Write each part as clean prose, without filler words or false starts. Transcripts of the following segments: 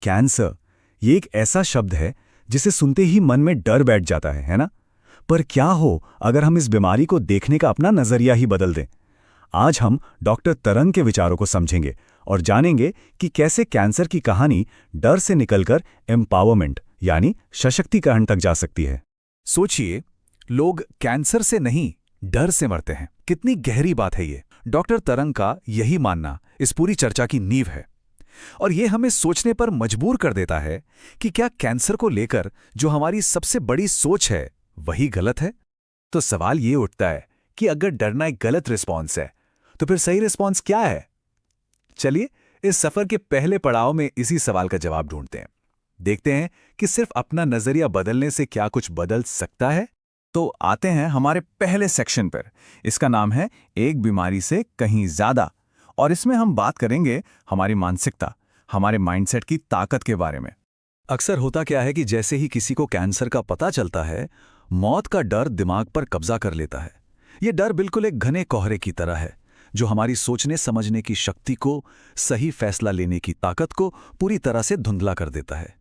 Cancer, ये एक ऐसा शब्द है जिसे सुनते ही मन में डर बैठ जाता है ना? पर क्या हो अगर हम इस बीमारी को देखने का अपना नजरिया ही बदल दें? आज हम डॉक्टर तरंग के विचारों को समझेंगे और जानेंगे कि कैसे कैंसर की कहानी डर से निकलकर एम्पावरमेंट यानी सशक्तिकरण तक जा सकती है। सोचिए, लोग कैंसर से नहीं, डर से मरते हैं। कितनी गहरी बात है ये। डॉक्टर तरंग का यही मानना इस पूरी चर्चा की नींव है। और ये हमें सोचने पर मजबूर कर देता है कि क्या कैंसर को लेकर जो हमारी सबसे बड़ी सोच है वही गलत है। तो सवाल ये उठता है कि अगर डरना एक गलत रिस्पॉन्स है तो फिर सही रिस्पॉन्स क्या है। चलिए इस सफर के पहले पड़ाव में इसी सवाल का जवाब ढूंढते हैं। देखते हैं कि सिर्फ अपना नजरिया बदलने से क्या कुछ बदल सकता है। तो आते हैं हमारे पहले सेक्शन पर। इसका नाम है एक बीमारी से कहीं ज्यादा। और इसमें हम बात करेंगे हमारी मानसिकता, हमारे माइंडसेट की ताकत के बारे में। अक्सर होता क्या है कि जैसे ही किसी को कैंसर का पता चलता है, मौत का डर दिमाग पर कब्जा कर लेता है। यह डर बिल्कुल एक घने कोहरे की तरह है जो हमारी सोचने समझने की शक्ति को, सही फैसला लेने की ताकत को पूरी तरह से धुंधला कर देता है।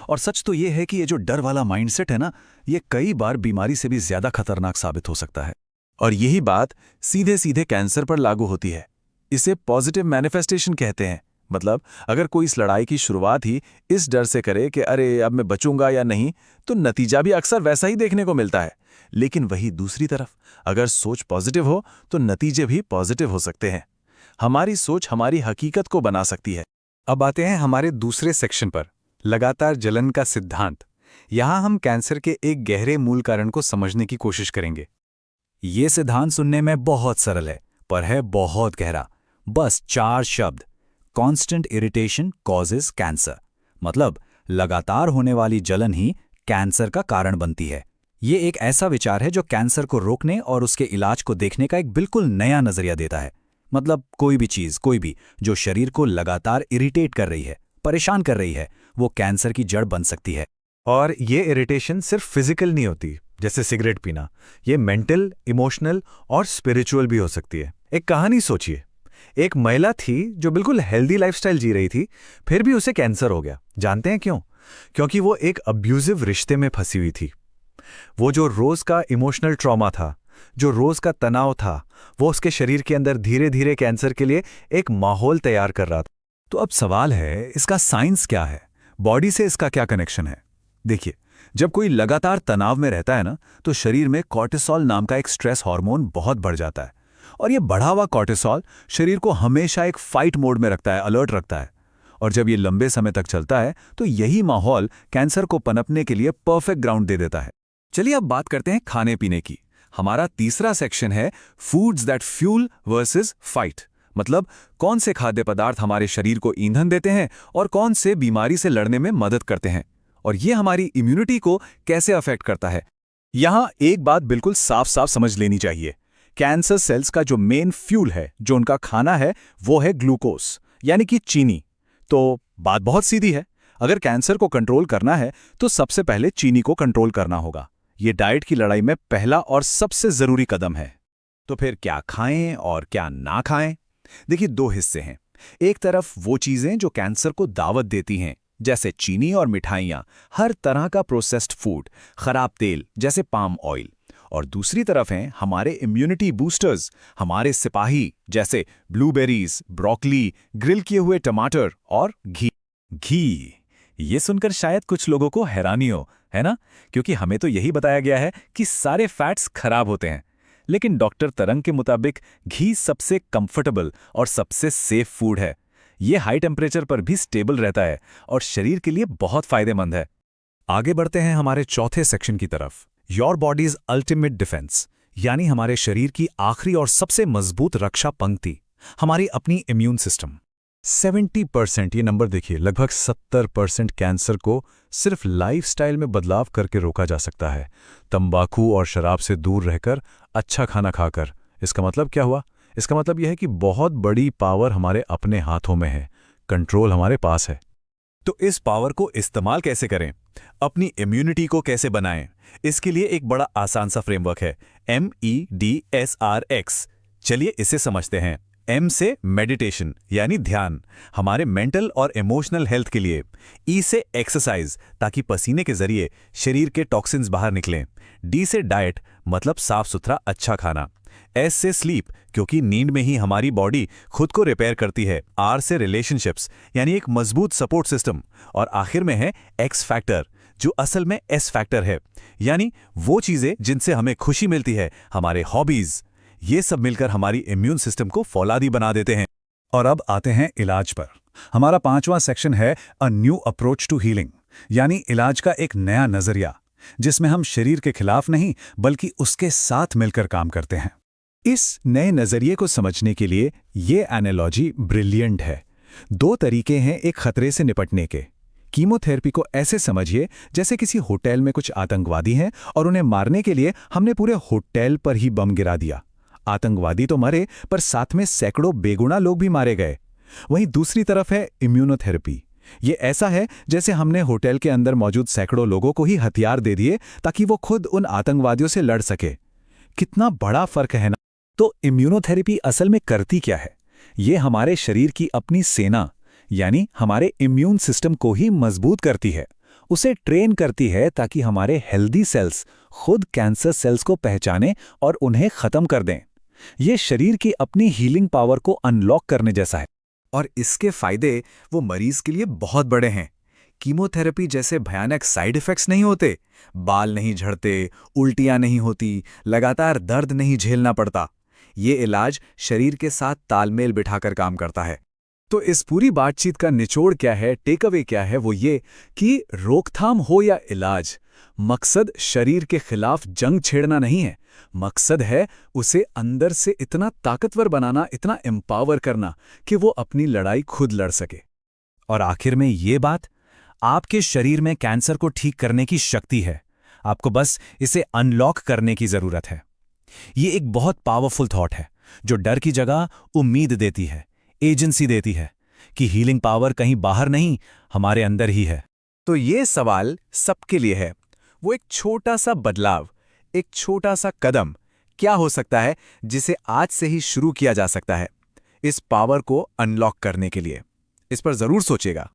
और सच तो यह है कि ये जो डर वाला माइंडसेट है ना, ये कई बार बीमारी से भी ज्यादा खतरनाक साबित हो सकता है। और यही बात सीधे सीधे कैंसर पर लागू होती है। इसे पॉजिटिव मैनिफेस्टेशन कहते हैं। मतलब अगर कोई इस लड़ाई की शुरुआत ही इस डर से करे कि अरे अब मैं बचूंगा या नहीं, तो नतीजा भी अक्सर वैसा ही देखने को मिलता है। लेकिन वही दूसरी तरफ अगर सोच पॉजिटिव हो तो नतीजे भी पॉजिटिव हो सकते हैं। हमारी सोच हमारी हकीकत को बना सकती है। अब आते हैं हमारे दूसरे सेक्शन पर, लगातार जलन का सिद्धांत। यहां हम कैंसर के एक गहरे मूल कारण को समझने की कोशिश करेंगे। ये सिद्धांत सुनने में बहुत सरल है पर है बहुत गहरा। बस 4 शब्द, कांस्टेंट इरिटेशन कॉजेस कैंसर। मतलब लगातार होने वाली जलन ही कैंसर का कारण बनती है। ये एक ऐसा विचार है जो कैंसर को रोकने और उसके इलाज को देखने का एक बिल्कुल नया नजरिया देता है। मतलब कोई भी चीज, कोई भी जो शरीर को लगातार इरिटेट कर रही है, परेशान कर रही है, वो कैंसर की जड़ बन सकती है। और ये इरिटेशन सिर्फ फिजिकल नहीं होती, जैसे सिगरेट पीना। ये मेंटल, इमोशनल और स्पिरिचुअल भी हो सकती है। एक कहानी सोचिए, एक महिला थी जो बिल्कुल हेल्दी लाइफस्टाइल जी रही थी, फिर भी उसे कैंसर हो गया। जानते हैं क्यों? क्योंकि वो एक अब्यूजिव रिश्ते में फंसी हुई थी। वो जो रोज का इमोशनल ट्रॉमा था, जो रोज का तनाव था, वो उसके शरीर के अंदर धीरे धीरे कैंसर के लिए एक माहौल तैयार कर रहा था। तो अब सवाल है, इसका साइंस क्या है? बॉडी से इसका क्या कनेक्शन है? देखिए, जब कोई लगातार तनाव में रहता है ना, तो शरीर में कॉर्टिसोल नाम का एक स्ट्रेस हार्मोन बहुत बढ़ जाता है। और ये बढ़ा हुआ कॉर्टिसोल शरीर को हमेशा एक फाइट मोड में रखता है, अलर्ट रखता है। और जब ये लंबे समय तक चलता है तो यही माहौल कैंसर को पनपने के लिए परफेक्ट ग्राउंड दे देता है। चलिए अब बात करते हैं खाने पीने की। हमारा तीसरा सेक्शन है foods that fuel versus fight. मतलब कौन से खाद्य पदार्थ हमारे शरीर को ईंधन देते हैं और कौन से बीमारी से लड़ने में मदद करते हैं, और ये हमारी इम्यूनिटी को कैसे अफेक्ट करता है। यहां एक बात बिल्कुल साफ साफ समझ लेनी चाहिए। कैंसर सेल्स का जो मेन फ्यूल है, जो उनका खाना है, वो है ग्लूकोज यानी कि चीनी। तो बात बहुत सीधी है, अगर कैंसर को कंट्रोल करना है तो सबसे पहले चीनी को कंट्रोल करना होगा। ये डाइट की लड़ाई में पहला और सबसे जरूरी कदम है। तो फिर क्या खाएं और क्या ना खाएं? देखिए, 2 हिस्से हैं। एक तरफ वो चीजें जो कैंसर को दावत देती हैं, जैसे चीनी और मिठाइयां, हर तरह का प्रोसेस्ड फूड, खराब तेल जैसे पाम ऑयल। और दूसरी तरफ हैं हमारे इम्यूनिटी बूस्टर्स, हमारे सिपाही जैसे ब्लूबेरीज, ब्रोकली, ग्रिल किए हुए टमाटर और घी। ये सुनकर शायद कुछ लोगों को हैरानी हो, है ना? क्योंकि हमें तो यही बताया गया है कि सारे फैट्स खराब होते हैं। लेकिन डॉक्टर तरंग के मुताबिक घी सबसे कंफर्टेबल और सबसे सेफ फूड है। ये हाई टेम्परेचर पर भी स्टेबल रहता है और शरीर के लिए बहुत फायदेमंद है। आगे बढ़ते हैं हमारे चौथे सेक्शन की तरफ, योर बॉडीज अल्टीमेट डिफेंस, यानी हमारे शरीर की आखिरी और सबसे मजबूत रक्षा पंक्ति, हमारी अपनी इम्यून सिस्टम। 70%, ये नंबर देखिए, लगभग 70% कैंसर को सिर्फ लाइफस्टाइल में बदलाव करके रोका जा सकता है। तंबाकू और शराब से दूर रहकर, अच्छा खाना खाकर। इसका मतलब क्या हुआ? इसका मतलब यह है कि बहुत बड़ी पावर हमारे अपने हाथों में है, कंट्रोल हमारे पास है। तो इस पावर को इस्तेमाल कैसे करें? अपनी इम्यूनिटी को कैसे बनाएं? इसके लिए एक बड़ा आसान सा फ्रेमवर्क है, MEDSRX। चलिए इसे समझते हैं। एम से मेडिटेशन यानी ध्यान, हमारे मेंटल और इमोशनल हेल्थ के लिए। ई से एक्सरसाइज, ताकि पसीने के जरिए शरीर के टॉक्सिन्स बाहर निकलें। डी से डाइट, मतलब साफ सुथरा अच्छा खाना। एस से स्लीप, क्योंकि नींद में ही हमारी बॉडी खुद को रिपेयर करती है। आर से रिलेशनशिप्स, यानी एक मजबूत सपोर्ट सिस्टम। और आखिर में है एक्स फैक्टर, जो असल में एस फैक्टर है, यानी वो चीजें जिनसे हमें खुशी मिलती है, हमारे हॉबीज। ये सब मिलकर हमारी इम्यून सिस्टम को फौलादी बना देते हैं। और अब आते हैं इलाज पर। हमारा 5वां सेक्शन है a new approach to healing, यानी इलाज का एक नया नजरिया, जिसमें हम शरीर के खिलाफ नहीं बल्कि उसके साथ मिलकर काम करते हैं। इस नए नजरिए को समझने के लिए ये एनालॉजी ब्रिलियंट है। 2 तरीके हैं एक खतरे से निपटने के। कीमोथेरेपी को ऐसे समझिए जैसे किसी होटल में कुछ आतंकवादी हैं और उन्हें मारने के लिए हमने पूरे होटल पर ही बम गिरा दिया। आतंकवादी तो मरे, पर साथ में सैकड़ों बेगुनाह लोग भी मारे गए। वहीं दूसरी तरफ है इम्यूनोथेरेपी। ये ऐसा है जैसे हमने होटल के अंदर मौजूद सैकड़ों लोगों को ही हथियार दे दिए ताकि वो खुद उन आतंकवादियों से लड़ सके। कितना बड़ा फर्क है ना। तो इम्यूनोथेरेपी असल में करती क्या है? ये हमारे शरीर की अपनी सेना, यानी हमारे इम्यून सिस्टम को ही मजबूत करती है। उसे ट्रेन करती है ताकि हमारे हेल्दी सेल्स खुद कैंसर सेल्स को पहचानें और उन्हें खत्म कर दें। ये शरीर की अपनी हीलिंग पावर को अनलॉक करने जैसा है। और इसके फायदे वो मरीज के लिए बहुत बड़े हैं। कीमोथेरेपी जैसे भयानक साइड इफेक्ट्स नहीं होते, बाल नहीं झड़ते, उल्टियां नहीं होती, लगातार दर्द नहीं झेलना पड़ता। ये इलाज शरीर के साथ तालमेल बिठाकर काम करता है। तो इस पूरी बातचीत का निचोड़ क्या है, टेक अवे क्या है? वो ये कि रोकथाम हो या इलाज, मकसद शरीर के खिलाफ जंग छेड़ना नहीं है। मकसद है उसे अंदर से इतना ताकतवर बनाना, इतना एम्पावर करना कि वो अपनी लड़ाई खुद लड़ सके। और आखिर में ये बात, आपके शरीर में कैंसर को ठीक करने की शक्ति है। आपको बस इसे अनलॉक करने की जरूरत है। ये एक बहुत पावरफुल थॉट है जो डर की जगह उम्मीद देती है, एजेंसी देती है कि हीलिंग पावर कहीं बाहर नहीं, हमारे अंदर ही है। तो ये सवाल सबके लिए है। वो एक छोटा सा बदलाव, एक छोटा सा कदम क्या हो सकता है जिसे आज से ही शुरू किया जा सकता है इस पावर को अनलॉक करने के लिए? इस पर जरूर सोचिएगा।